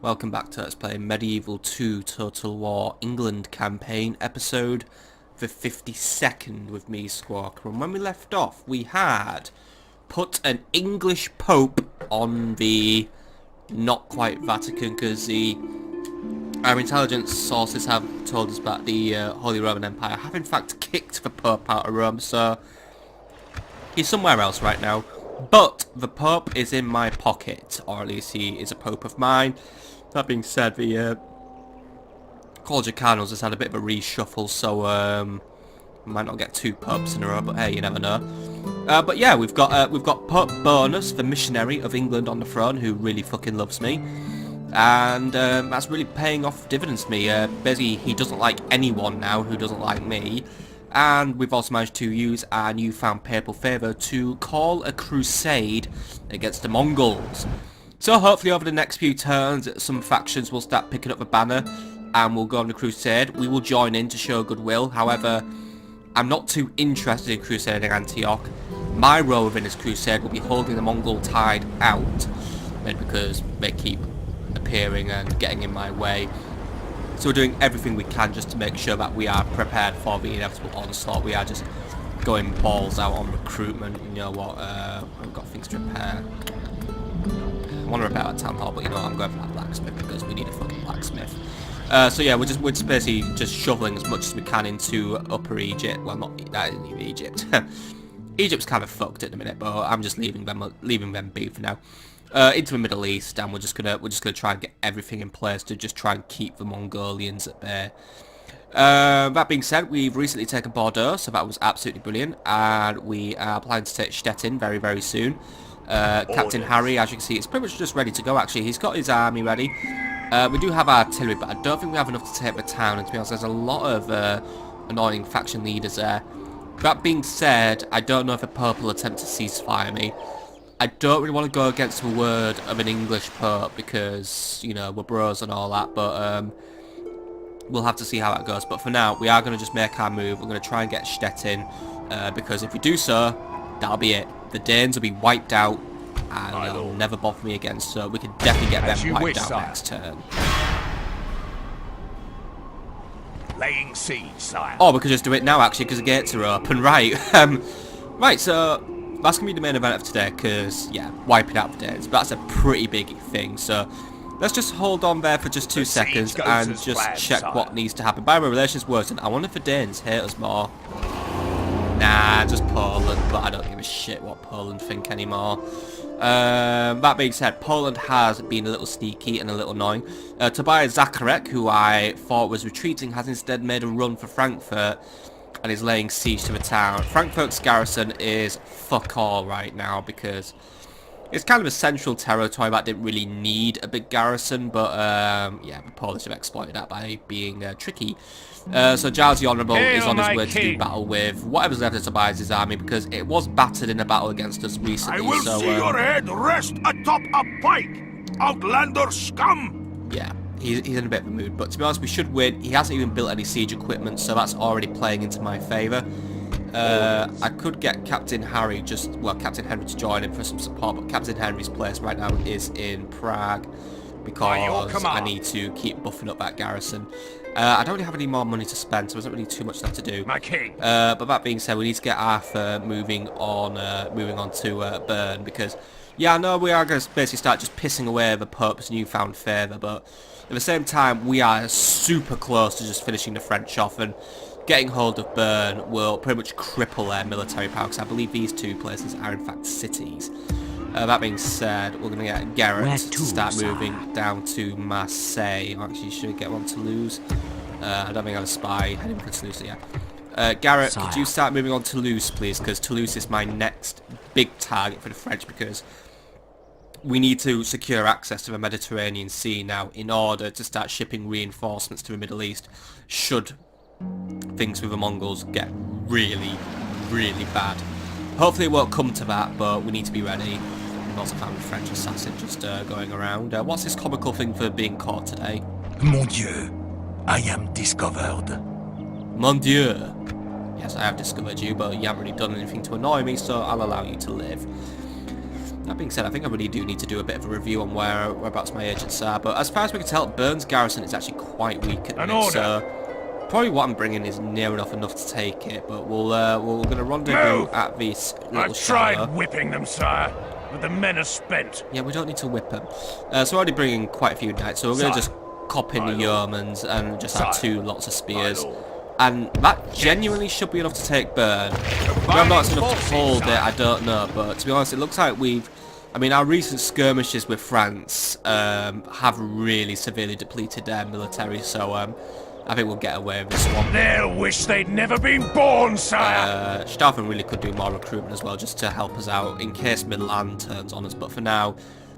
Welcome back to Let's Play Medieval 2 Total War England campaign, episode the 52nd with me, Squawker. And when we left off, we had put an English Pope on the not quite Vatican, because our intelligence sources have told us that the Holy Roman Empire have in fact kicked the Pope out of Rome, so he's somewhere else right now. But the Pope is in my pocket, or at least he is a Pope of mine. That being said, the College of Cardinals has had a bit of a reshuffle, so we might not get two Popes in a row, but hey, you never know. But yeah, we've got Pope Bonus, the missionary of England, on the throne, who really fucking loves me, and that's really paying off dividends to me. Basically, he doesn't like anyone now who doesn't like me. And we've also managed to use our newfound papal favour to call a crusade against the Mongols. So hopefully over the next few turns, some factions will start picking up the banner and we'll go on the crusade. We will join in to show goodwill. However, I'm not too interested in crusading Antioch. My role within this crusade will be holding the Mongol tide out, maybe because they keep appearing and getting in my way. So we're doing everything we can just to make sure that we are prepared for the inevitable onslaught. We are just going balls out on recruitment. You know what, I've got things to repair. I want to repair that town hall, but you know what, I'm going for that blacksmith because we need a fucking blacksmith. So yeah, we're just basically just shoveling as much as we can into Upper Egypt. Well, that isn't even Egypt. Egypt's kind of fucked at the minute, but I'm just leaving them be for now. Into the Middle East, and we're just gonna try and get everything in place to just try and keep the Mongolians at bay. That being said, we've recently taken Bordeaux, so that was absolutely brilliant, and we are planning to take Stettin very, very soon. Captain Harry, as you can see, is pretty much just ready to go. Actually, he's got his army ready. We do have artillery, but I don't think we have enough to take the town. And to be honest, there's a lot of annoying faction leaders there. That being said, I don't know if the Pope will attempt to ceasefire me. I don't really want to go against the word of an English Pope because, you know, we're bros and all that, but we'll have to see how that goes. But for now, we are going to just make our move. We're going to try and get Stettin, because if we do so, that'll be it. The Danes will be wiped out, and they'll never bother me again, so we can definitely get them wiped out next turn. Laying siege, sire. Or we could just do it now, actually, because the gates are open. Right, right, so that's going to be the main event of today, because, yeah, wiping out the Danes. But that's a pretty big thing, so let's just hold on there for just 2 seconds and just check what needs to happen. By the way, relations worsen. I wonder if the Danes hate us more. Nah, just Poland, but I don't give a shit what Poland think anymore. That being said, Poland has been a little sneaky and a little annoying. Tobias Zacharek, who I thought was retreating, has instead made a run for Frankfurt and is laying siege to the town. Frankfurt's garrison is fuck all right now because it's kind of a central territory that didn't really need a big garrison, but yeah, the Polish have exploited that by being tricky. So Giles the Honourable is on his way to do battle with whatever's left of Tobias' army because it was battered in a battle against us recently. I will see your head rest atop a pike, outlander scum! Yeah, he's in a bit of a mood, but to be honest, we should win. He hasn't even built any siege equipment, so that's already playing into my favour. I could get Captain Henry to join him for some support, but Captain Henry's place right now is in Prague because I need to keep buffing up that garrison. I don't really have any more money to spend, so there's not really too much left to do. My king. But that being said, we need to get Arthur moving on to Bern because, yeah, I know we are going to basically start just pissing away the Pope's newfound favour, but at the same time, we are super close to just finishing the French off, and getting hold of Bern will pretty much cripple their military power, because I believe these two places are in fact cities. That being said, we're going to get Garrett to start moving down to Marseille. Actually, should we get one to Toulouse? I don't think I have a spy heading for Toulouse, yeah. Garrett, could you start moving on to Toulouse, please? Because Toulouse is my next big target for the French, because we need to secure access to the Mediterranean Sea now in order to start shipping reinforcements to the Middle East should things with the Mongols get really, really bad. Hopefully it won't come to that, but we need to be ready. We've also found a French assassin just going around. What's this comical thing for being caught today? Mon Dieu, I am discovered. Mon Dieu. Yes, I have discovered you, but you haven't really done anything to annoy me, so I'll allow you to live. That being said, I think I really do need to do a bit of a review on whereabouts my agents are, but as far as we can tell, Burn's garrison is actually quite weak at the minute, so probably what I'm bringing is near enough to take it, but we're going to rendezvous at this little I've tried whipping them, sire, but the men are spent. Yeah, we don't need to whip them. So we're already bringing quite a few knights, so we're going to just cop in the yeomans and just have 2 lots of spears. And that genuinely should be enough to take Burn. Whether that's enough to hold it, I don't know, but to be honest, it looks like our recent skirmishes with France have really severely depleted their military, so I think we'll get away with this one. They'll wish they'd never been born, sire! Stauffen really could do more recruitment as well, just to help us out in case Milan turns on us, but for now,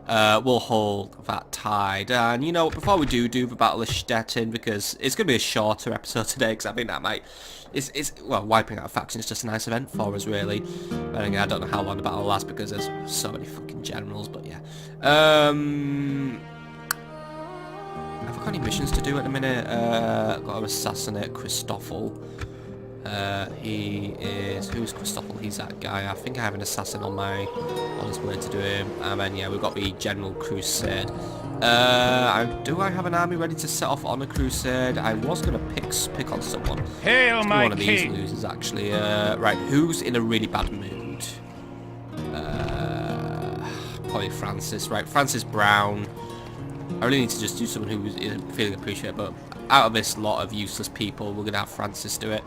we'll hold that tide. And you know, before we do the Battle of Stettin, because it's going to be a shorter episode today, because I think that might... well, wiping out a faction is just a nice event for us, really. But again, I don't know how long the battle will last, because there's so many fucking generals, but yeah. Have I got any missions to do at the minute? I've got to assassinate Christoffel. Who's Christoffel? He's that guy. I think I have an assassin on his way to do him. And then yeah, we've got the General Crusade. Do I have an army ready to set off on a crusade? I was gonna pick on someone. Hail my one of these losers actually. Right, who's in a really bad mood? Probably Francis. Right, Francis Brown. I really need to just do someone who isn't feeling appreciated, but out of this lot of useless people, we're going to have Francis do it.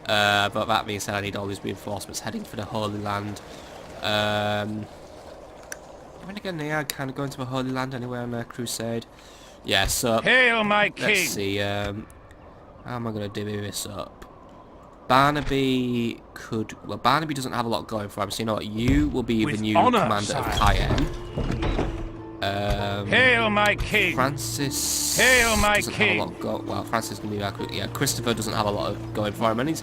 But that being said, I need all these reinforcements heading for the Holy Land. When again, they are kind of going to the Holy Land anyway on their crusade. Yeah, so... Hail my king! Let's see, how am I going to divvy this up? Barnaby could... Well, Barnaby doesn't have a lot going for him, so you know what? You will be the new commander of Cayenne. Hail my king! Francis Hail my doesn't king! have a lot Francis can be yeah, Christopher doesn't have a lot of going for him, and he's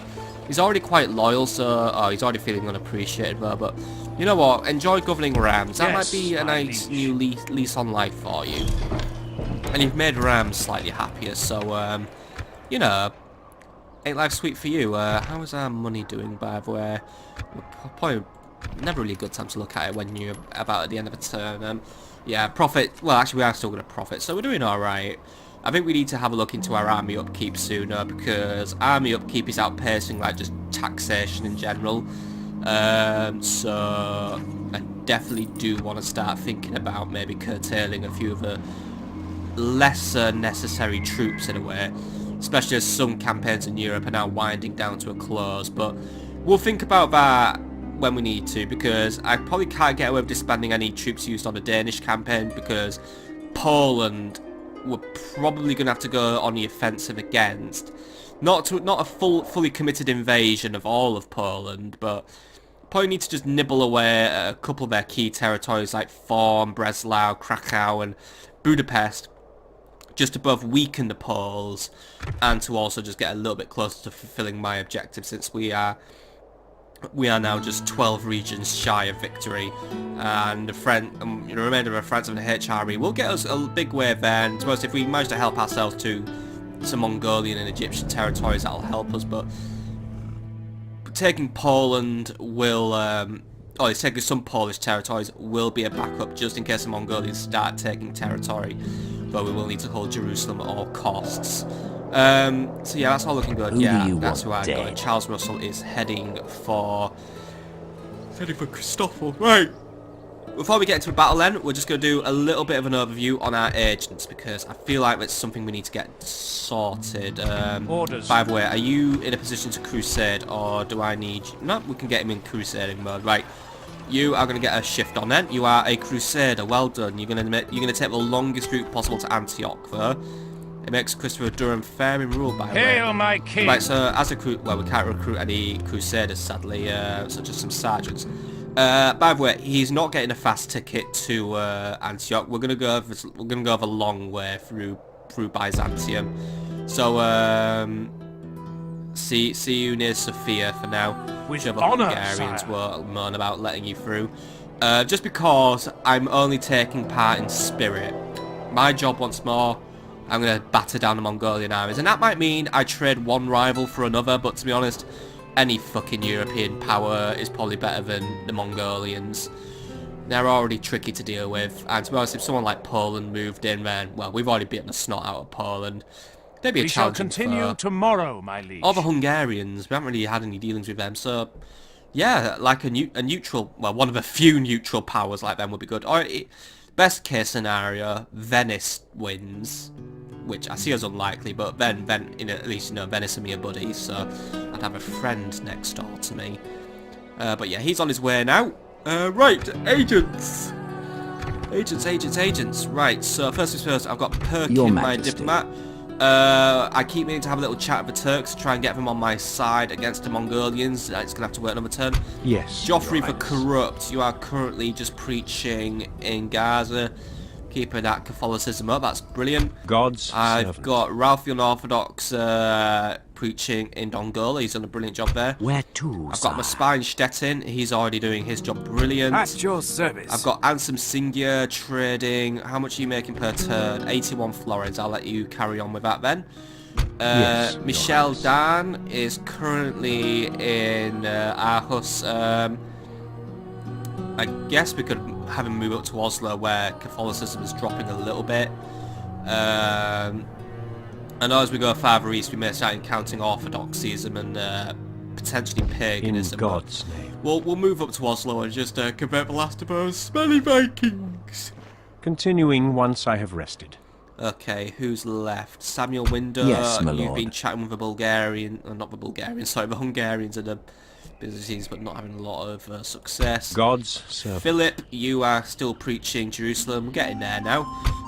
already quite loyal, so he's already feeling unappreciated there, but you know what, enjoy governing Rams. That might be a nice new lease on life for you. And you've made Rams slightly happier, so you know, ain't life sweet for you. How is our money doing, by the way? Probably never really a good time to look at it when you're about at the end of a turn. Yeah, profit. Well, actually, we are still going to profit, so we're doing all right. I think we need to have a look into our army upkeep sooner, because army upkeep is outpacing like just taxation in general. So I definitely do want to start thinking about maybe curtailing a few of the lesser necessary troops in a way, especially as some campaigns in Europe are now winding down to a close. But we'll think about that when we need to, because I probably can't get away with disbanding any troops used on the Danish campaign, because Poland we're probably going to have to go on the offensive against. Not a fully committed invasion of all of Poland, but probably need to just nibble away at a couple of their key territories like Thorn, Breslau, Krakow and Budapest, just to both weaken the Poles and to also just get a little bit closer to fulfilling my objective, since we are now just 12 regions shy of victory, and the remainder of France and the HRE will get us a big wave there, and to us, if we manage to help ourselves to some Mongolian and Egyptian territories, that'll help us. But taking Poland will, it's taking some Polish territories will be a backup just in case the Mongolians start taking territory, but we will need to hold Jerusalem at all costs. So yeah, that's all looking good. Yeah, that's who I got. Charles Russell is heading for Christoffel. Right. Before we get into a battle then, we're just going to do a little bit of an overview on our agents, because I feel like it's something we need to get sorted. Orders. By the way, are you in a position to crusade, or do I need... No, we can get him in crusading mode. Right. You are going to get a shift on then. You are a crusader. Well done. You're going to take the longest route possible to Antioch there. It makes Christopher Durham fair in rule, by the way. Hail my king! Right, so as a well, we can't recruit any crusaders, sadly, such as some sergeants. By the way, he's not getting a fast ticket to Antioch. We're gonna go over a long way through Byzantium. So see you near Sofia for now. With the honor, Bulgarians sire. will moan about letting you through. Just because I'm only taking part in spirit. My job once more, I'm going to batter down the Mongolian armies. And that might mean I trade one rival for another, but to be honest, any fucking European power is probably better than the Mongolians. they're already tricky to deal with. And to be honest, if someone like Poland moved in, then, well, we've already beaten the snot out of Poland. They'd be a We shall challenging continue foe. tomorrow, my liege. Or the Hungarians, we haven't really had any dealings with them, so yeah, like a neutral, well, one of a few neutral powers like them would be good. Or best case scenario, Venice wins, which I see as unlikely, but then at least, you know, Venice and me are buddies, so I'd have a friend next door to me. But yeah, he's on his way now. Right, agents. Agents. Right, so first things first, I've got Perkin, my diplomat. I keep meaning to have a little chat with the Turks to try and get them on my side against the Mongolians. It's going to have to wait another turn. Yes. Joffrey the Corrupt, you are currently just preaching in Gaza, keeping that Catholicism up. That's brilliant. God's I've servant. got Ralph the Unorthodox preaching in Dongola. He's done a brilliant job there. Where to, I've got my spy in Stettin. He's already doing his job brilliant. At your service. I've got Ansem Singh trading. How much are you making per turn? 81 florins. I'll let you carry on with that then. Yes, Michel Dan is currently in Aarhus. I guess we could have him move up to Oslo where Catholicism is dropping a little bit. I know as we go farther east we may start encountering Orthodoxism and potentially In paganism. God's name. We'll move up to Oslo and just convert the last of those smelly Vikings. Continuing once I have rested. Okay, who's left? Samuel Winder. Yes, my You've lord. been chatting with the Bulgarian, not the Bulgarians, sorry, the Hungarians and the Byzantines, but not having a lot of success. God's servant. Philip, you are still preaching Jerusalem. We're getting there now.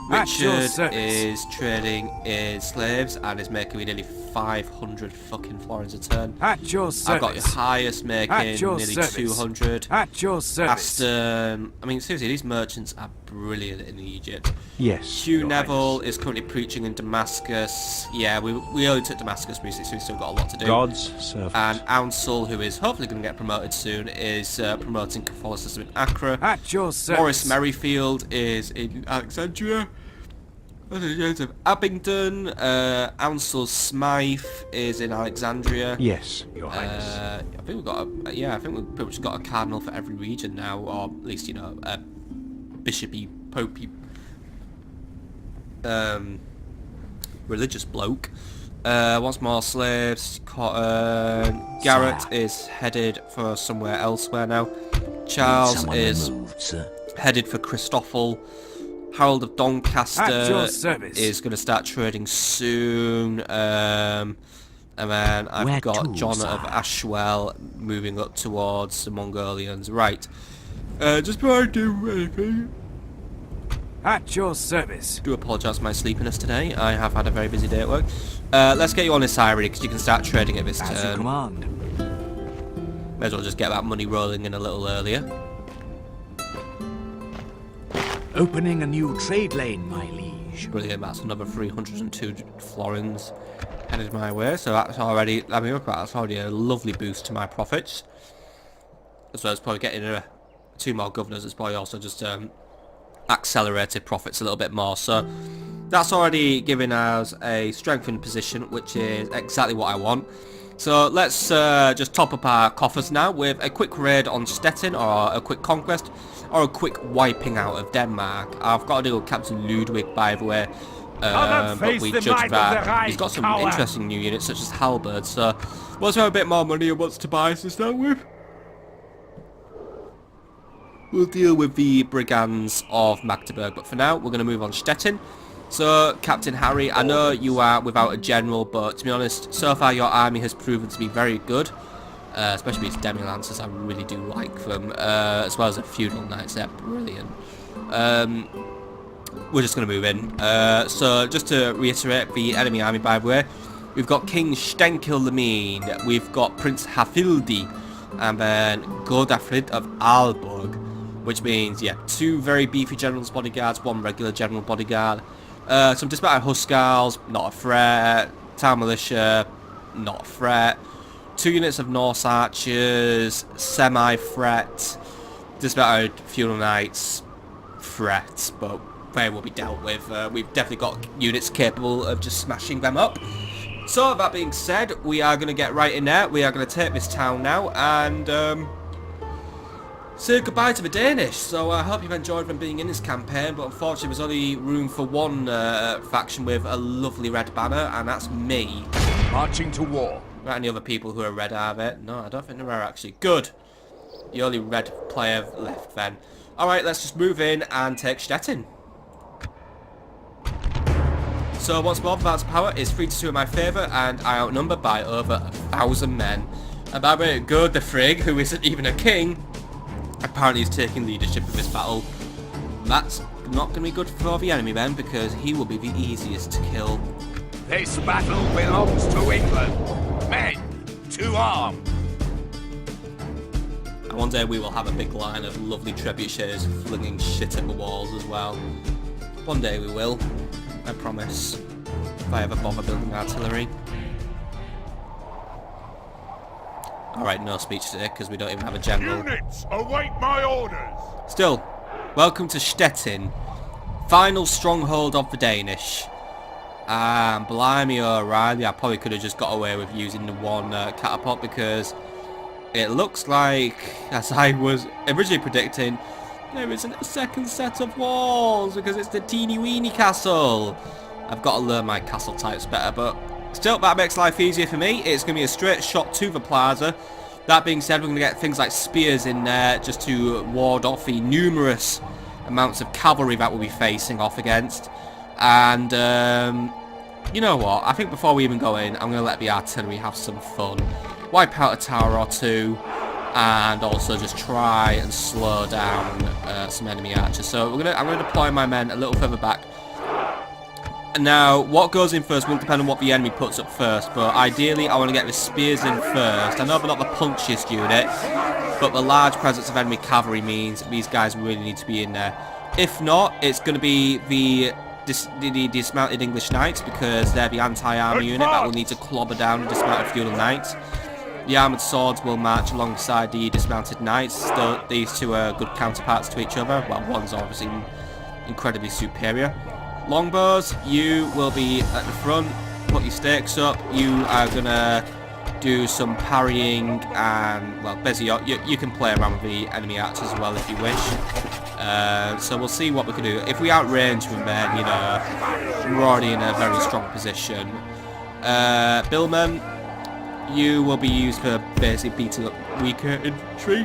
At your Richard service. is trading in slaves and is making me nearly 500 fucking florins a turn. At your service. I've got your highest making At your nearly service. 200. At your service. Aston, I mean seriously, these merchants are brilliant in Egypt. Yes. Hugh Your Neville Highness. is currently preaching in Damascus. Yeah, we only took Damascus recently, so we've still got a lot to do. God's servant. And Ansel, who is hopefully going to get promoted soon, is promoting Catholicism in Accra. At your service. Morris Merrifield is in Alexandria. Of Abingdon. Ansel Smythe is in Alexandria. Yes, Your Highness. I think we've got I think we've pretty much got a cardinal for every region now, or at least, you know, a bishopy, popey, religious bloke. Wants more slaves. Garrett is headed for somewhere elsewhere now. Charles Someone is removed, sir. headed for Christoffel. Harold of At Doncaster your service. is going to start trading soon. And then I've Where got to, John sir? of Ashwell moving up towards the Mongolians. Right. Just before I do anything, At your service. do apologise for my sleepiness today. I have had a very busy day at work. Let's get you on this side, because you can start trading at this As you turn. command. May as well just get that money rolling in a little earlier. Opening a new trade lane, my liege. Brilliant, that's another 302 florins headed my way, so that's already, I mean, that's already a lovely boost to my profits. As well as probably getting 2 more governors, it's probably also just accelerated profits a little bit more, so that's already giving us a strengthened position, which is exactly what I want. So let's just top up our coffers now with a quick raid on Stettin, or a quick conquest, or a quick wiping out of Denmark. I've got a deal with Captain Ludwig, by the way, not but face we the judge might of that the Reich, he's got some coward. interesting new units such as halberds, so once we have a bit more money and wants to buy us to start with, we'll deal with the brigands of Magdeburg. But for now, we're going to move on to Stettin. So, Captain Harry, I know you are without a general, but to be honest, so far your army has proven to be very good. Especially these demi-lancers, I really do like them. As well as the feudal knights, they're brilliant. We're just going to move in. So, just to reiterate, the enemy army, by the way, we've got King Stenkel the Mean, we've got Prince Hafildi, and then Godafrid of Aalborg, which means, yeah, 2 very beefy general's bodyguards, 1 regular general bodyguard. Some dismounted Huskarls, not a threat. Town militia, not a threat. 2 units of Norse archers, semi-threat. Dismounted feudal knights, threat, but they will be dealt with. We've definitely got units capable of just smashing them up. So that being said, we are going to get right in there. We are going to take this town now, and say goodbye to the Danish. So I hope you've enjoyed them being in this campaign, but unfortunately there's only room for one faction with a lovely red banner, and that's me. Marching to war. Not any other people who are red, are there? No, I don't think there are actually. Good. The only red player left then. Alright, let's just move in and take Stettin. So once more, the balance of power is 3-2 in my favour, and I outnumber by over 1,000 men. And by the way, Gerd the Frigg, who isn't even a king, apparently is taking leadership of this battle. That's not going to be good for the enemy then, because he will be the easiest to kill. This battle belongs to England. Men, to arms. And one day we will have a big line of lovely trebuchets flinging shit at the walls as well. One day we will. I promise. If I ever bother building artillery. Alright, no speech today because we don't even have a general. Units, await my orders. Still, welcome to Stettin. Final stronghold of the Danish. Blimey O'Reilly, I probably could have just got away with using the one catapult because it looks like, as I was originally predicting, there isn't a second set of walls because it's the teeny weeny castle. I've got to learn my castle types better, but still, that makes life easier for me. It's going to be a straight shot to the plaza. That being said, we're going to get things like spears in there just to ward off the numerous amounts of cavalry that we'll be facing off against. And, you know what? I think before we even go in, I'm going to let the artillery have some fun. Wipe out a tower or two. And also just try and slow down some enemy archers. So I'm going to deploy my men a little further back. Now, what goes in first will depend on what the enemy puts up first, but ideally I want to get the spears in first. I know they're not the punchiest unit, but the large presence of enemy cavalry means these guys really need to be in there. If not, it's going to be the dismounted English knights, because they're the anti-armor unit that will need to clobber down the dismounted feudal knights. The armoured swords will march alongside the dismounted knights. These two are good counterparts to each other. Well, one's obviously incredibly superior. Longbows, you will be at the front. Put your stakes up. You are going to do some parrying and, well, basically you can play around with the enemy archers as well if you wish. So we'll see what we can do. If we outrange them, then, you know, we're already in a very strong position. Billmen, you will be used for basically beating up weaker infantry.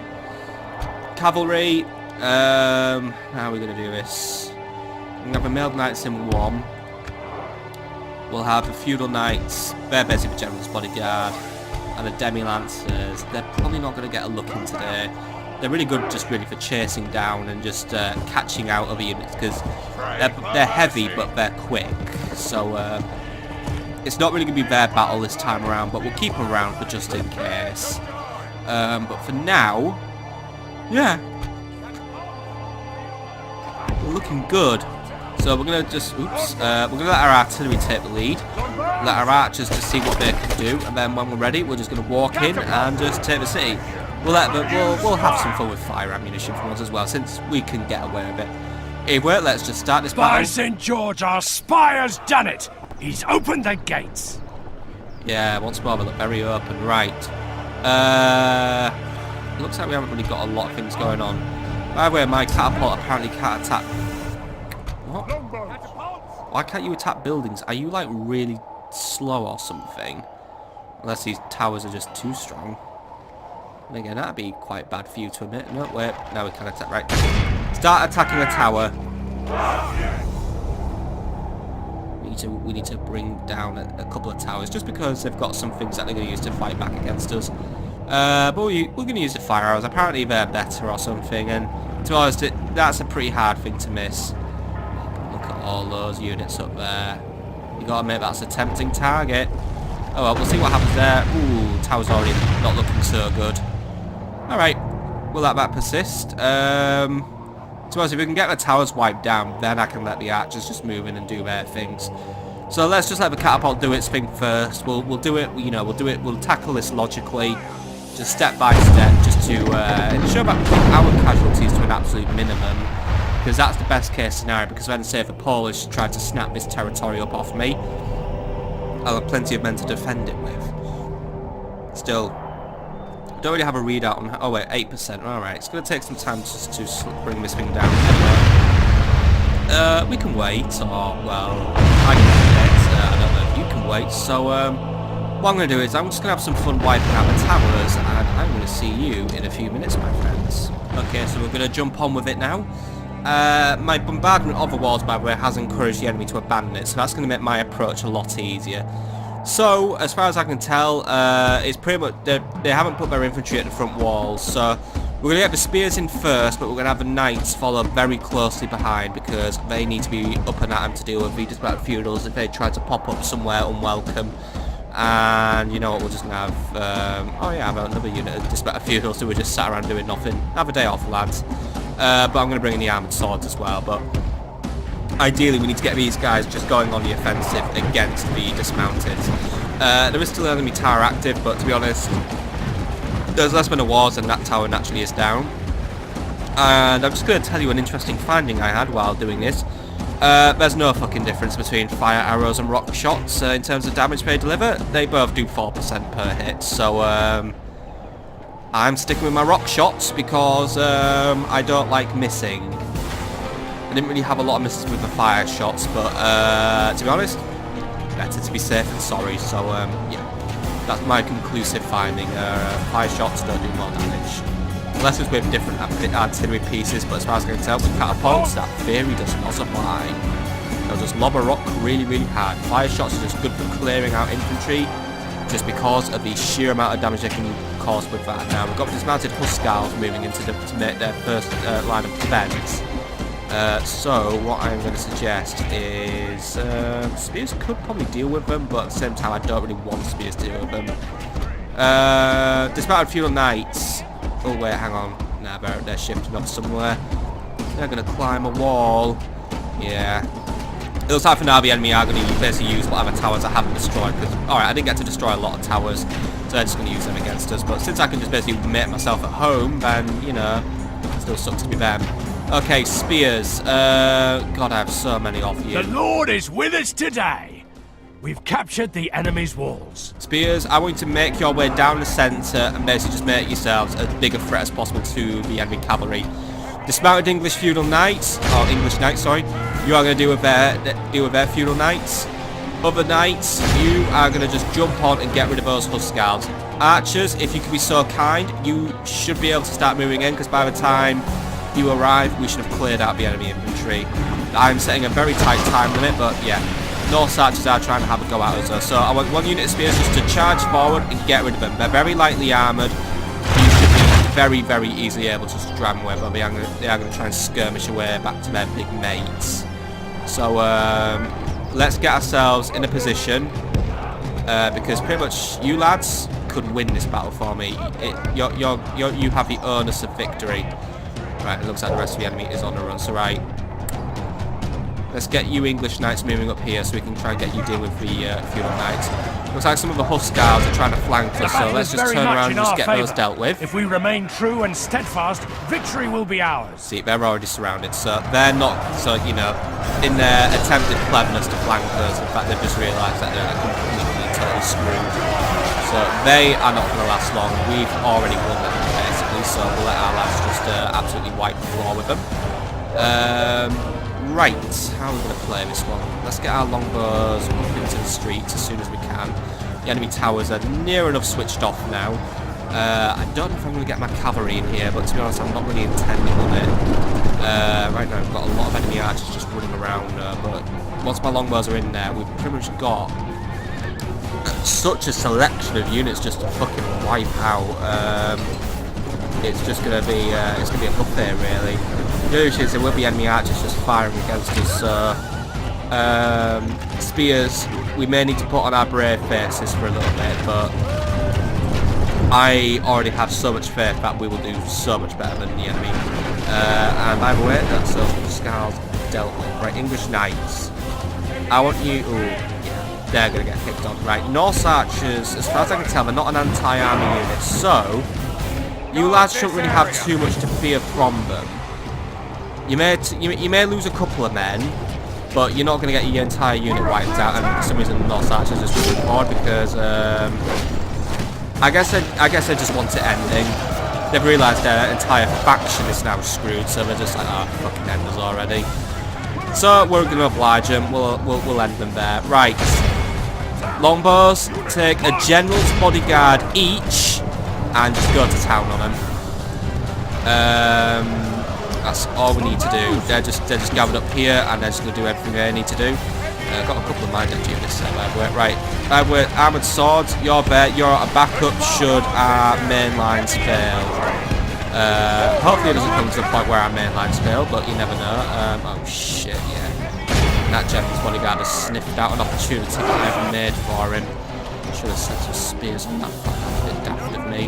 Cavalry, how are we going to do this? We're going to have the mailed knights in one. We'll have the feudal knights, they're basically the general's bodyguard. And the demi-lancers, they're probably not going to get a look in today. They're really good just really for chasing down and just catching out other units, because they're heavy but they're quick. So it's not really going to be their battle this time around, but we'll keep them around for just in case. But for now, yeah, we're looking good. So we're going to just, we're going to let our artillery take the lead. Let our archers just see what they can do, and then when we're ready, we're just going to walk in and just take the city. We'll have some fun with fire ammunition for once as well, since we can get away with it. Anyway, let's just start this By battle. St. George, our spy has done it! He's opened the gates! Yeah, once more, they look very open. Right. Looks like we haven't really got a lot of things going on. By the way, my catapult apparently can't attack... What? Why can't you attack buildings? Are you, like, really slow or something? Unless these towers are just too strong. And again, that'd be quite bad for you to admit. No, wait. Now we can attack. Right. Start attacking a tower. We need to bring down a couple of towers, just because they've got some things that they're going to use to fight back against us. But we're going to use the fire arrows. Apparently they're better or something, and to be honest, that's a pretty hard thing to miss. Look at all those units up there. You got to admit that's a tempting target. Oh well, we'll see what happens there. Ooh, tower's already not looking so good. Alright, we'll let that persist. So if we can get the towers wiped down, then I can let the archers just move in and do their things. So let's just let the catapult do its thing first. We'll do it, you know, we'll tackle this logically, just step by step, just to ensure that our casualties to an absolute minimum, because that's the best case scenario, because then say if the Polish try to snap this territory up off me, I'll have plenty of men to defend it with. Still, Don't really have a readout on... Oh, wait, 8%. Alright, it's going to take some time to bring this thing down. We can wait, or, well, I can wait. I don't know if you can wait. So, what I'm going to do is I'm just going to have some fun wiping out the towers, and I'm going to see you in a few minutes, my friends. Okay, so we're going to jump on with it now. My bombardment of the walls, by the way, has encouraged the enemy to abandon it, so that's going to make my approach a lot easier. So, as far as I can tell, it's pretty much they haven't put their infantry at the front walls. So, we're going to get the spears in first, but we're going to have the knights follow very closely behind because they need to be up and at them to deal with the dismounted feudals if they try to pop up somewhere unwelcome. And you know what, we're just going to have, oh yeah, I have another unit of dismounted feudals who are just sat around doing nothing. Have a day off, lads. But I'm going to bring in the armoured swords as well, but ideally we need to get these guys just going on the offensive against the dismounted. There is still an enemy tower active, but to be honest, there's less men of wars and that tower naturally is down. And I'm just going to tell you an interesting finding I had while doing this. There's no fucking difference between fire arrows and rock shots in terms of damage they deliver. They both do 4% per hit, so I'm sticking with my rock shots because I don't like missing. I didn't really have a lot of misses with the fire shots, but to be honest, better to be safe than sorry. So yeah, that's my conclusive finding. Fire shots don't do more damage, unless it's with different artillery pieces. But as far as I can tell, with catapults, that theory does not apply. They'll just lob a rock really, really hard. Fire shots are just good for clearing out infantry, just because of the sheer amount of damage they can cause with that. Now we've got dismounted Huskarls moving into to make their first line of defence. So what I'm going to suggest is spears could probably deal with them, but at the same time I don't really want spears to deal with them. Dismounted feudal knights. Oh wait, hang on. Nah, they're shifting off somewhere. They're going to climb a wall. Yeah. It looks like for now the enemy are going to basically use whatever towers I haven't destroyed. Because, alright, I didn't get to destroy a lot of towers, so they're just going to use them against us. But since I can just basically make myself at home, then, you know, it still sucks to be them. Okay, spears. God, I have so many of you. The Lord is with us today. We've captured the enemy's walls. Spears, I want you to make your way down the centre and basically just make yourselves as big a threat as possible to the enemy cavalry. Dismounted English feudal knights, or English knights, sorry, you are going to deal with their feudal knights. Other knights, you are going to just jump on and get rid of those Huskarls. Archers, if you can be so kind, you should be able to start moving in, because by the time you arrive, we should have cleared out the enemy infantry. I'm setting a very tight time limit, but yeah, Norse archers are trying to have a go at us. So I want one unit of spears just to charge forward and get rid of them. They're very lightly armoured. You should be very, very easily able to scram with them. They are going to try and skirmish away back to their big mates. So let's get ourselves in a position, because pretty much you lads could win this battle for me. You have the onus of victory. Right, it looks like the rest of the enemy is on the run, so right. Let's get you English knights moving up here so we can try and get you dealing with the feudal knights. Looks like some of the Huskarls are trying to flank us, so let's just turn around and just get those dealt with. If we remain true and steadfast, victory will be ours. See, they're already surrounded, so they're not, so, you know, in their attempted cleverness to flank us, in fact, they've just realised that they're completely, totally screwed. So they are not going to last long. We've already won them, basically, so we'll let our lads just absolutely wipe the floor with them. Right, how are we going to play this one? Let's get our longbows up into the streets as soon as we can. The enemy towers are near enough switched off now. I don't know if I'm going to get my cavalry in here, but to be honest, I'm not really intending on it. Right now, I've got a lot of enemy archers just running around, but once my longbows are in there, we've pretty much got such a selection of units just to fucking wipe out. It's just going to be a buffet, really. The issue is there will be enemy archers just firing against us, so spears we may need to put on our brave faces for a little bit, but I already have so much faith that we will do so much better than the enemy. And by the way, that's those scars dealt with. Right, English knights. I want you... Ooh, yeah, they're going to get kicked on. Right, Norse archers, as far as I can tell, they're not an anti-army unit, so you lads shouldn't really have too much to fear from them. You may lose a couple of men, but you're not going to get your entire unit wiped out, and for some reason the Norse archers just moving forward because I guess they just want it ending. They've realised their entire faction is now screwed, so they're just like, oh, fucking end us already. So we're going to oblige them. We'll end them there. Right. Longbows, take a general's bodyguard each, and just go to town on them. That's all we need to do. They're just gathered up here, and they're just going to do everything they need to do. I've got a couple of mind units there, by the way. Right, by the way, armoured swords, you're there. You're a backup should our main lines fail. Hopefully it doesn't come to the point where our main lines fail, but you never know. Oh shit, yeah. That general's bodyguard has sniffed out an opportunity that I never made for him. Should have set some spears on that. That's a bit daft of me.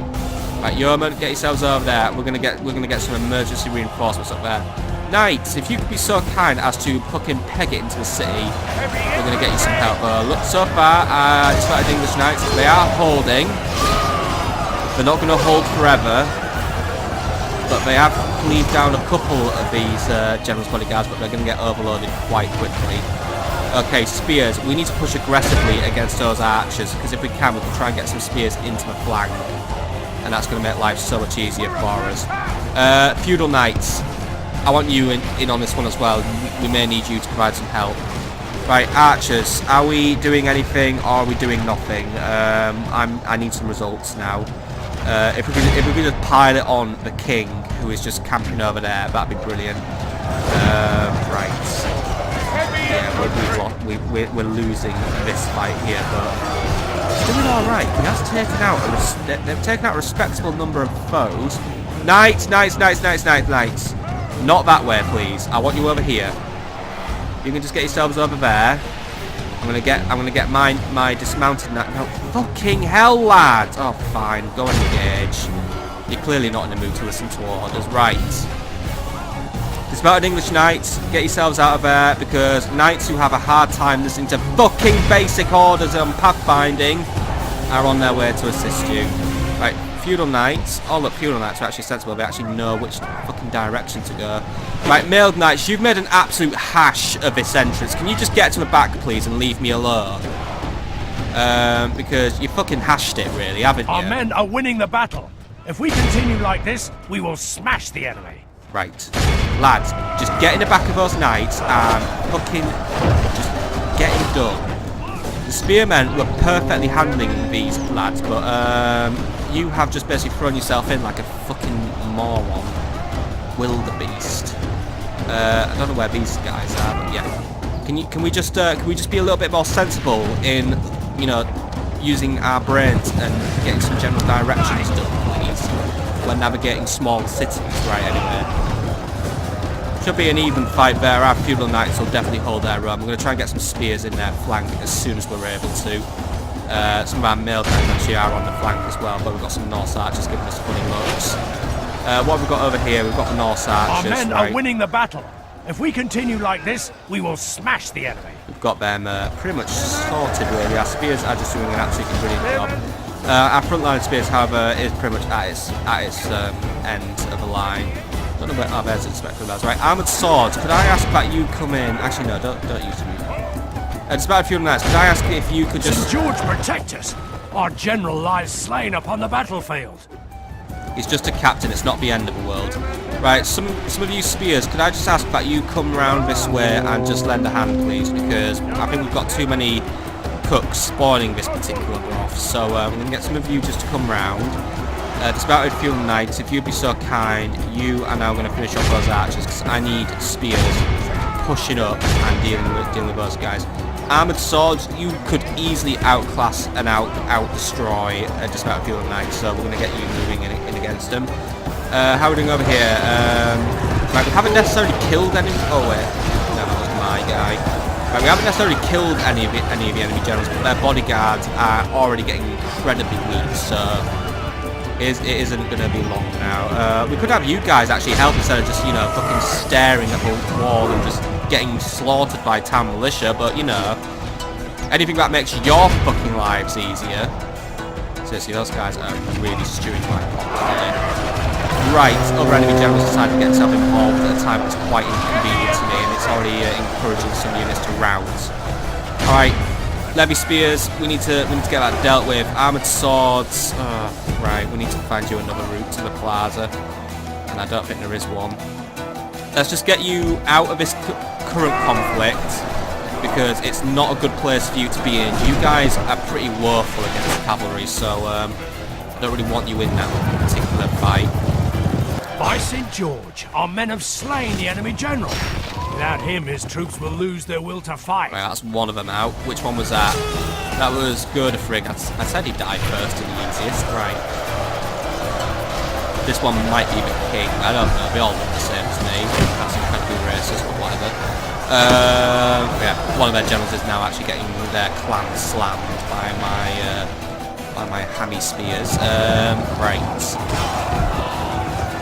Right, yeomen, get yourselves over there. We're gonna get some emergency reinforcements up there. Knights, if you could be so kind as to fucking peg it into the city, we're going to get you some help. Look, so far, despite the English Knights, they are holding. They're not going to hold forever, but they have cleaved down a couple of these general's bodyguards, but they're going to get overloaded quite quickly. Okay, spears. We need to push aggressively against those archers, because if we can try and get some spears into the flank, and that's going to make life so much easier for us. Feudal Knights. I want you in on this one as well. We may need you to provide some help. Right, archers, are we doing anything or are we doing nothing? I need some results now. If we could just pile it on the king, who is just camping over there, that'd be brilliant. Right. Yeah, we're losing this fight here, but it's doing all right. He has taken out they've taken out a respectable number of foes. Knights. Not that way, please. I want you over here. You can just get yourselves over there. I'm gonna get my dismounted knight. No, fucking hell, lads! Oh, fine. Go and engage. You're clearly not in the mood to listen to orders, right? Dismounted English knights, get yourselves out of there, because knights who have a hard time listening to fucking basic orders on pathfinding are on their way to assist you. Right. Feudal Knights. Oh look, Feudal Knights are actually sensible. They actually know which fucking direction to go. Right, Mailed Knights, you've made an absolute hash of this entrance. Can you just get to the back, please, and leave me alone? Because you fucking hashed it, really, haven't you? Our men are winning the battle. If we continue like this, we will smash the enemy. Right. Lads, just get in the back of those knights and fucking just get it done. The spearmen were perfectly handling these lads, but you have just basically thrown yourself in like a fucking moron. Wildebeest. I don't know where these guys are, but yeah. Can we just be a little bit more sensible in, you know, using our brains and getting some general directions done, please, when navigating small cities, right? Anyway. Should be an even fight there. Our feudal knights will definitely hold their own. I'm going to try and get some spears in their flank as soon as we're able to. Some of our male knights actually are on the flank as well, but we've got some Norse archers giving us funny looks. What have we got over here? We've got the Norse archers. Our men are winning the battle. If we continue like this, we will smash the enemy. We've got them pretty much sorted, really. Our spears are just doing an absolutely brilliant job. Our frontline spears, however, is pretty much at its end of the line. Don't know where Arbe's expecting those. Right, armoured swords. Could I ask that you come in? Actually, no, don't use them. Despite a few knights, could I ask if you could just... St. George protect us! Our general lies slain upon the battlefield. He's just a captain, it's not the end of the world. Right, some of you spears, could I just ask that you come round this way and just lend a hand, please? Because I think we've got too many cooks spawning this particular broth. So we're going to get some of you just to come round. Despite a few knights, if you'd be so kind, you are now going to finish off those archers, because I need spears pushing up and dealing with those guys. Armoured swords, you could easily outclass and out-destroy just about a few knights, so we're going to get you moving in against them. How are we doing over here? Right, we haven't necessarily killed any... Oh wait, no, that was my guy. Right, we haven't necessarily killed any of the enemy generals, but their bodyguards are already getting incredibly weak, so it isn't going to be long now. We could have you guys actually help instead of just, you know, fucking staring at the wall and just getting slaughtered by town militia, but, you know, anything that makes your fucking lives easier. Seriously, those guys are really stewing my pot today. Right, other enemy generals decided to get himself involved at a time that's quite inconvenient to me, and it's already encouraging some units to rout. Alright, Levy spears, we need to get that dealt with. Armored swords, right, we need to find you another route to the plaza. And I don't think there is one. Let's just get you out of this current conflict, because it's not a good place for you to be in. You guys are pretty woeful against cavalry, so I don't really want you in that particular fight. By St. George, our men have slain the enemy general. Without him, his troops will lose their will to fight. Right, that's one of them out. Which one was that? That was Godefrig. I said he died first in the easiest. Right. This one might be the king. I don't know. They all look the same to me. That's incredibly racist, but whatever. Yeah, one of their generals is now actually getting their clan slammed by my hammy spears. Right.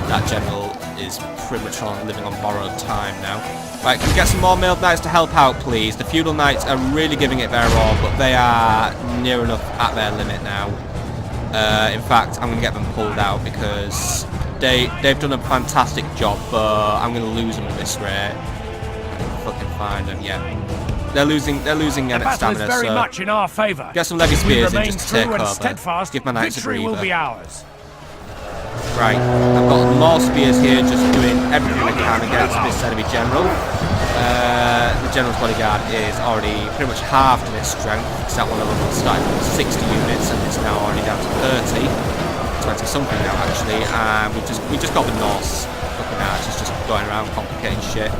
That general is pretty much living on borrowed time now. Right, can we get some more mailed knights to help out, please? The feudal knights are really giving it their all, but they are near enough at their limit now. In fact, I'm going to get them pulled out because they've done a fantastic job, but I'm going to lose them at this rate. I can fucking find them, yeah. They're losing the stamina, is very so much in our favour. get some levy If we spears in remain just to take true and over. steadfast, Give my knights a victory will breather. be ours. Right, I've got more spears here, just doing everything I can against this enemy general. The general's bodyguard is already pretty much halved in its strength, because that one of them started with 60 units and it's now already down to 30. 20 something now actually, and we just got the Norse fucking archers just going around complicating shit.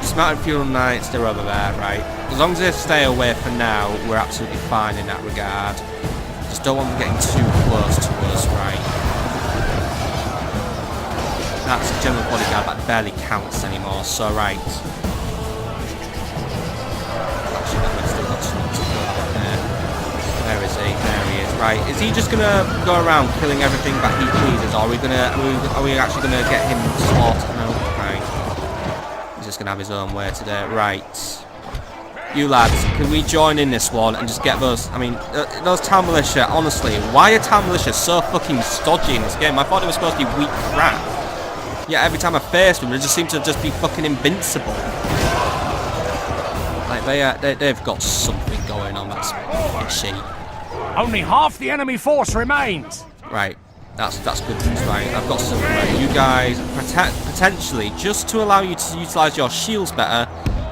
Dismounted feudal knights, they're over there, right? As long as they stay away for now, we're absolutely fine in that regard. Just don't want them getting too close to us, right? That's a general bodyguard that barely counts anymore, so right. Actually, we've still got some to go there. Where is he? There he is. Right, is he just gonna go around killing everything that he pleases, or are we actually gonna get him slaughtered? No, right. He's just gonna have his own way today. Right. You lads, can we join in this one and just get those? I mean, those town militia. Honestly, why are town militia so fucking stodgy in this game? I thought they were supposed to be weak crap. Yeah, every time I faced them, they just seem to just be fucking invincible. Like they've got something going on that's fishy. Only half the enemy force remains. Right, that's good news. Right, I've got some. Right, you guys potentially just to allow you to utilise your shields better.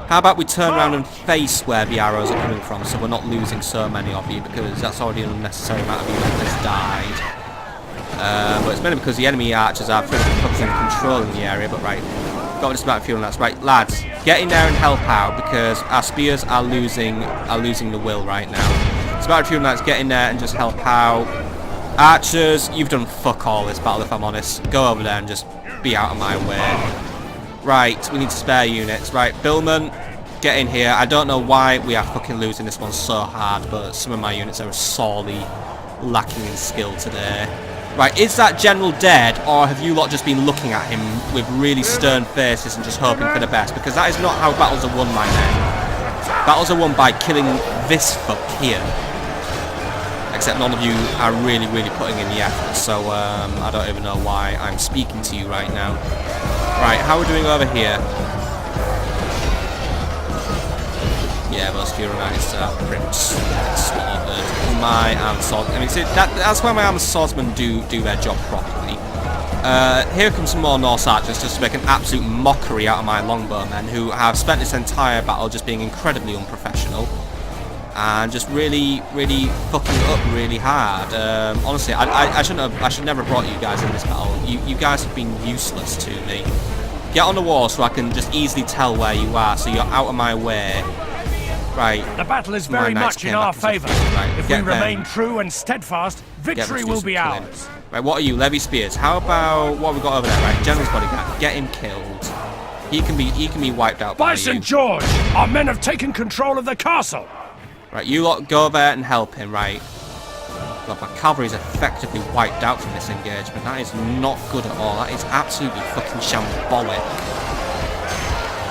How about we turn around and face where the arrows are coming from, so we're not losing so many of you, because that's already an unnecessary amount of you that has died. But it's mainly because the enemy archers are pretty much controlling the area. But right, got this amount of fuel, and that's right, lads. Get in there and help out because our spears are losing the will right now. It's about a few knights. Get in there and just help out. Archers, you've done fuck all this battle, if I'm honest. Go over there and just be out of my way. Right, we need spare units. Right, Billman, get in here. I don't know why we are fucking losing this one so hard, but some of my units are sorely lacking in skill today. Right, is that general dead, or have you lot just been looking at him with really stern faces and just hoping for the best? Because that is not how battles are won, my men. Battles are won by killing this fuck here. Except none of you are really putting in the effort, so I don't even know why I'm speaking to you right now. Right, how are we doing over here? Yeah, those feudal knights are pretty much slaughtered. My armed sword. I mean, see, that's why my armed swordsmen do their job properly. Here come some more Norse archers just to make an absolute mockery out of my longbowmen, who have spent this entire battle just being incredibly unprofessional and just really fucking up really hard. Honestly, I should never have brought you guys in this battle. You guys have been useless to me. Get on the wall so I can just easily tell where you are, so you're out of my way. Right. The battle is very much in our favour. Right. If we remain true and steadfast, victory will be ours. Right, what are you? Levy spears. How about what we got over there? Right, General's bodyguard. Get him killed. He can be wiped out by you. By St. George, our men have taken control of the castle. Right, you lot go there and help him. Right. God, my cavalry is effectively wiped out from this engagement. That is not good at all. That is absolutely fucking shambolic.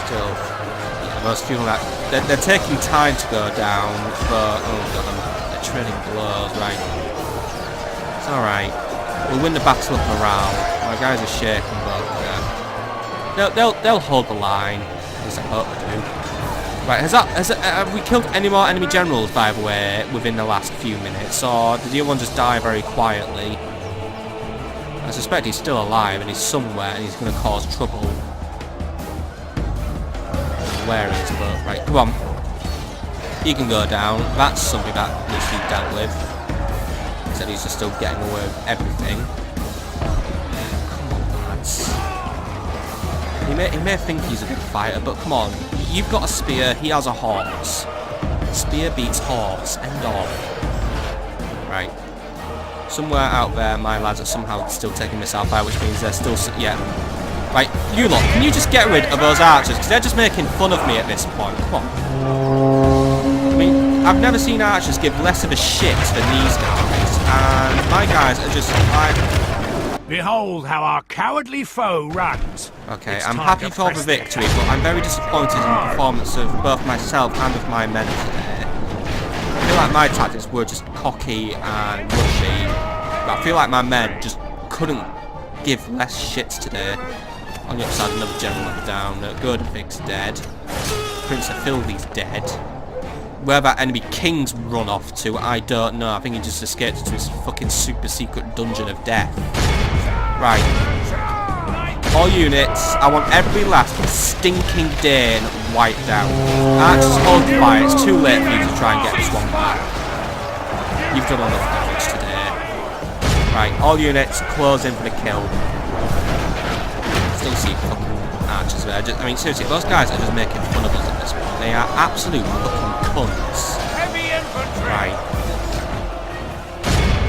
Still. Most people that they're taking time to go down, but oh god, they're trading blows. Right, it's all right. We'll win the battle of morale. My guys are shaking, but they'll hold the line. At least I hope they do. Right, have we killed any more enemy generals, by the way, within the last few minutes, or did the other one just die very quietly? I suspect he's still alive and he's somewhere and he's going to cause trouble. Where he is, but right, come on. He can go down. That's something that needs to be dealt with. He said he's just still getting away with everything. Come on, lads. He may think he's a good fighter, but come on. You've got a spear, he has a horse. Spear beats horse, end of. Right. Somewhere out there, my lads are somehow still taking this out fire, which means they're still... yeah. Right, you lot, can you just get rid of those archers? Because they're just making fun of me at this point. Come on. I mean, I've never seen archers give less of a shit than these guys. And my guys are just like... Behold how our cowardly foe runs. Okay, It's I'm time happy to for the press victory, but I'm very disappointed in the performance of both myself and of my men today. I feel like my tactics were just cocky and rushy, but I feel like my men just couldn't give less shits today. On the other side, another general left down. Godovic's dead. Prince of Filthy's dead. Where that enemy king's run off to, I don't know. I think he just escaped to his fucking super secret dungeon of death. Right. All units, I want every last stinking Dane wiped out. Archers, hold fire. It's too late for you to try and get this one back. You've done enough damage today. Right, all units, close in for the kill. Still see fucking archers there. I mean, seriously, those guys are just making fun of us at this point. They are absolute fucking cunts. Heavy infantry. Right.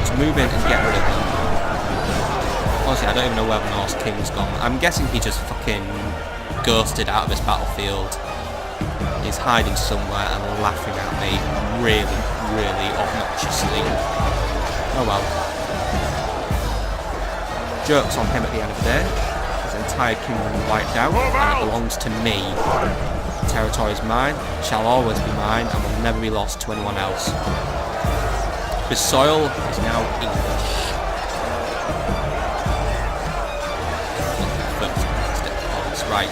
Let's move in and get rid of them. Honestly, I don't even know where the Norse King's gone. I'm guessing he just fucking ghosted out of this battlefield. He's hiding somewhere and laughing at me really, really obnoxiously. Oh well. Joke's on him at the end of the day. His entire kingdom wiped out and it belongs to me. The territory is mine, shall always be mine, and will never be lost to anyone else. This soil is now English. Right.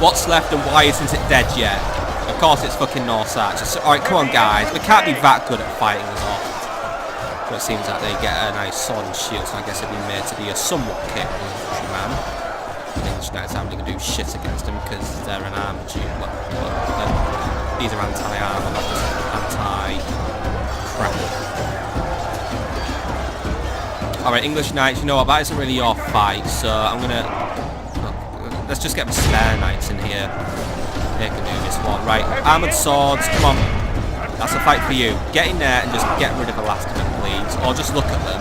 What's left and why isn't it dead yet? Of course it's fucking Norse archers. Alright, come on guys. We can't be that good at fighting us off. But it seems like they get a nice sword and shield, so I guess they've been made to be a somewhat capable infantryman. The English knights aren't going to do shit against them because they're an armoured unit. These are anti-armour, not just anti-crap. Alright, English knights, you know what? That isn't really your fight, so I'm going to... let's just get the spare knights in here. They can do this one. Right, armoured swords, come on. That's a fight for you. Get in there and just get rid of the last of them, please. Or just look at them.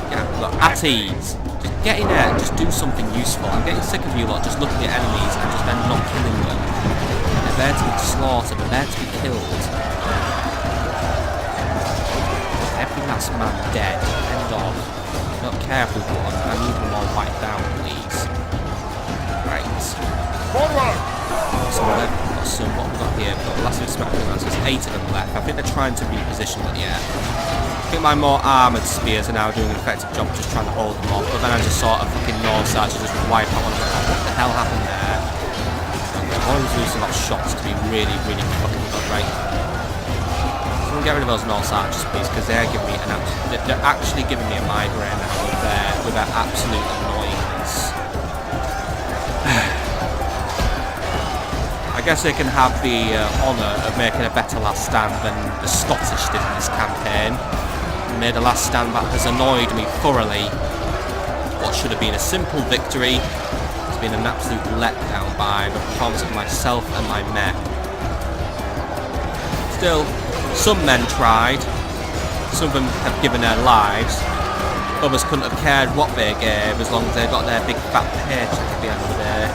Yeah, look, at ease. Just get in there and just do something useful. I'm getting sick of you lot just looking at enemies and just then not killing them. They're there to be slaughtered, they're there to be killed. Every last man dead. End of. I don't care if we've won. I need them all wiped out, please. Right. Forward! So what have we got here? We've got the last of the smacking ones. There's 8 of them left. I think they're trying to reposition, but yeah. I think my more armoured spears are now doing an effective job just trying to hold them off. But then I just saw a fucking Norse archer just wipe out one of them. What the hell happened there? Okay, I'm always losing a lot of shots to be really, really fucking good, right? Someone get rid of those Norse archers, please, because they're giving me an they're actually giving me a migraine now with their absolute annoyance. I guess they can have the honour of making a better last stand than the Scottish did in this campaign. They made a last stand that has annoyed me thoroughly. What should have been a simple victory has been an absolute letdown by the performance of myself and my men. Still, some men tried. Some of them have given their lives. Others couldn't have cared what they gave as long as they got their big fat paycheck at the end of the day.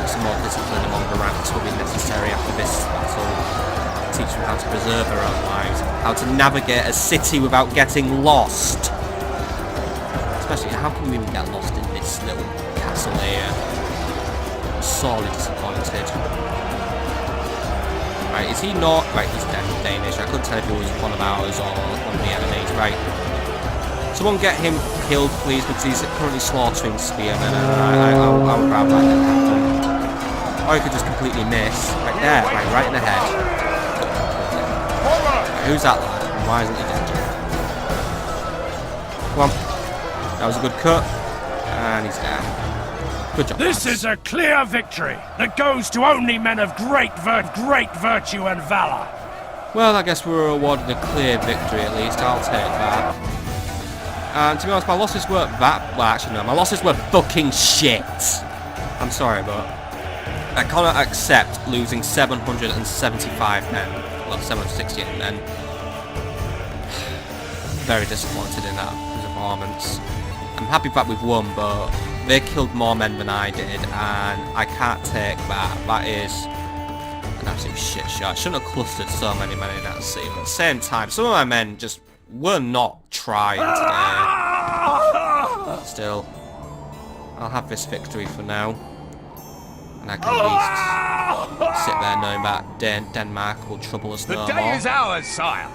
Some more discipline among the ranks will be necessary after this battle. Teach them how to preserve their own lives, how to navigate a city without getting lost. Especially, how can we even get lost in this little castle here? I'm sorely disappointed. Right, is he not? Right, he's dead, Danish. I couldn't tell if he was one of ours or one of the enemies. Right. Someone get him killed, please, because he's currently slaughtering spearmen, and I'll grab that and happen. Or you could just completely miss. Right there, right in the head. Right, who's that lad? And why isn't he dead yet? Come on. That was a good cut. And he's down. Good job. This is a clear victory that goes to only men of great virtue and valor. Well, I guess we were awarded a clear victory at least. I'll take that. And to be honest, my losses weren't that... Well, actually, no. My losses were fucking shit. I'm sorry, but I cannot accept losing 775 men. Well, 768 men. Very disappointed in that performance. I'm happy that we've won, but they killed more men than I did, and I can't take that. That is an absolute shit show. I shouldn't have clustered so many men in that scene, but at the same time, some of my men just were not trying today. Still, I'll have this victory for now, and I can at least sit there knowing that Denmark will trouble us no more. The day is ours, sire.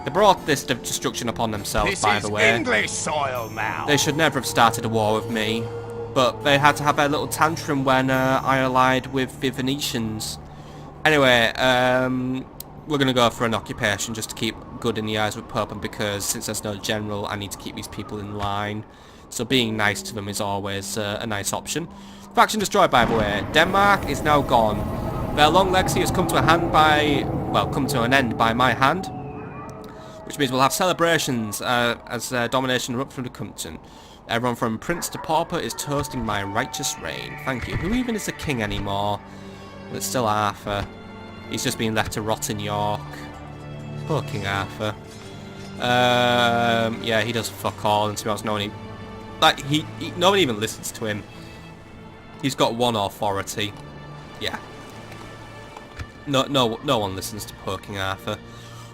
They brought this destruction upon themselves, by the way. This is English soil now. They should never have started a war with me, but they had to have their little tantrum when I allied with the Venetians. Anyway, we're going to go for an occupation just to keep good in the eyes with Pope, and because since there's no general, I need to keep these people in line. So being nice to them is always a nice option. Faction destroyed, by the way. Denmark is now gone. Their long legacy has come to an end by my hand, which means we'll have celebrations as domination erupts from the country. Everyone from prince to pauper is toasting my righteous reign. Thank you. Who even is the king anymore? Well, it's still Arthur. He's just been left to rot in York. Poor King Arthur. Yeah, he does fuck all, and to be honest, nobody even listens to him. He's got one authority. Yeah. No one listens to poor King Arthur.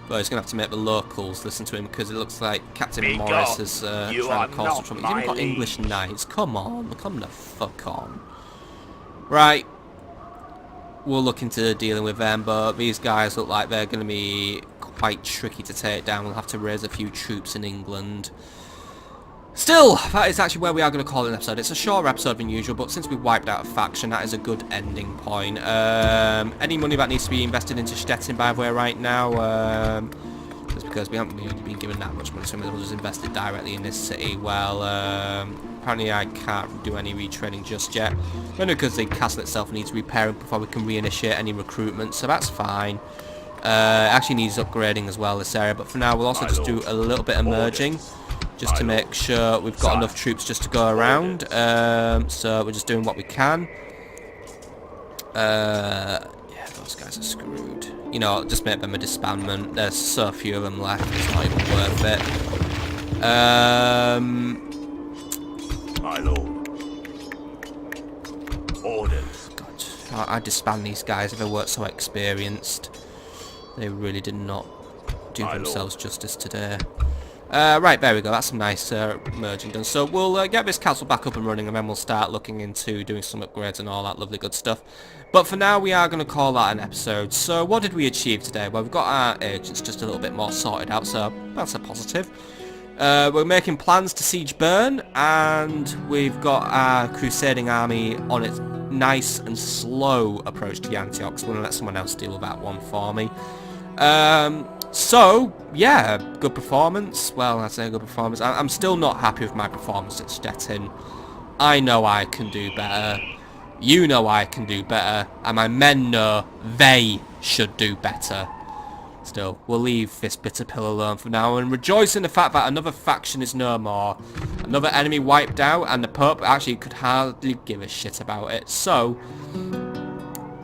But he's going to have to make the locals listen to him, because it looks like Captain Morris is trying to cause some trouble. He's even got English knights. Come on, come the fuck on. Right. We'll look into dealing with them, but these guys look like they're going to be quite tricky to take down. We'll have to raise a few troops in England. Still, that is actually where we are going to call it an episode. It's a shorter episode than usual, but since we've wiped out a faction, that is a good ending point. Any money that needs to be invested into Stettin, by the way, right now, just because we haven't really been given that much money, so we'll just invest it directly in this city. Well, apparently I can't do any retraining just yet, mainly because the castle itself needs repairing before we can reinitiate any recruitment, so that's fine. It actually needs upgrading as well, this area, but for now we'll also just do a little bit of merging, just to make sure we've got enough troops just to go around. So we're just doing what we can. Yeah, those guys are screwed. You know, just make them a disbandment. There's so few of them left, it's not even worth it. My lord. Orders. God, I disband these guys if they weren't so experienced. They really did not do themselves justice today. Right, there we go. That's some nice merging done. So we'll get this castle back up and running, and then we'll start looking into doing some upgrades and all that lovely good stuff. But for now, we are going to call that an episode. So what did we achieve today? Well, we've got our agents just a little bit more sorted out, so that's a positive. We're making plans to siege Bern, and we've got our crusading army on its nice and slow approach to Antioch. So we're going to let someone else deal with that one for me. So, yeah, good performance. Well, I say good performance. I'm still not happy with my performance at Stettin. I know I can do better. You know I can do better. And my men know they should do better. Still, we'll leave this bitter pill alone for now and rejoice in the fact that another faction is no more. Another enemy wiped out, and the Pope actually could hardly give a shit about it. So,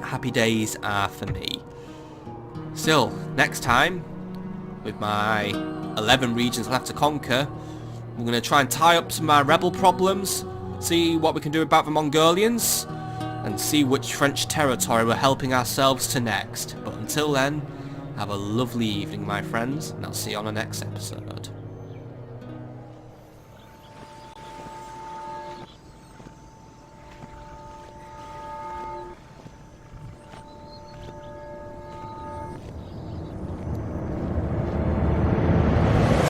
happy days are for me. Still, next time, with my 11 regions left to conquer, we're going to try and tie up some of my rebel problems, see what we can do about the Mongolians, and see which French territory we're helping ourselves to next. But until then, have a lovely evening, my friends, and I'll see you on the next episode.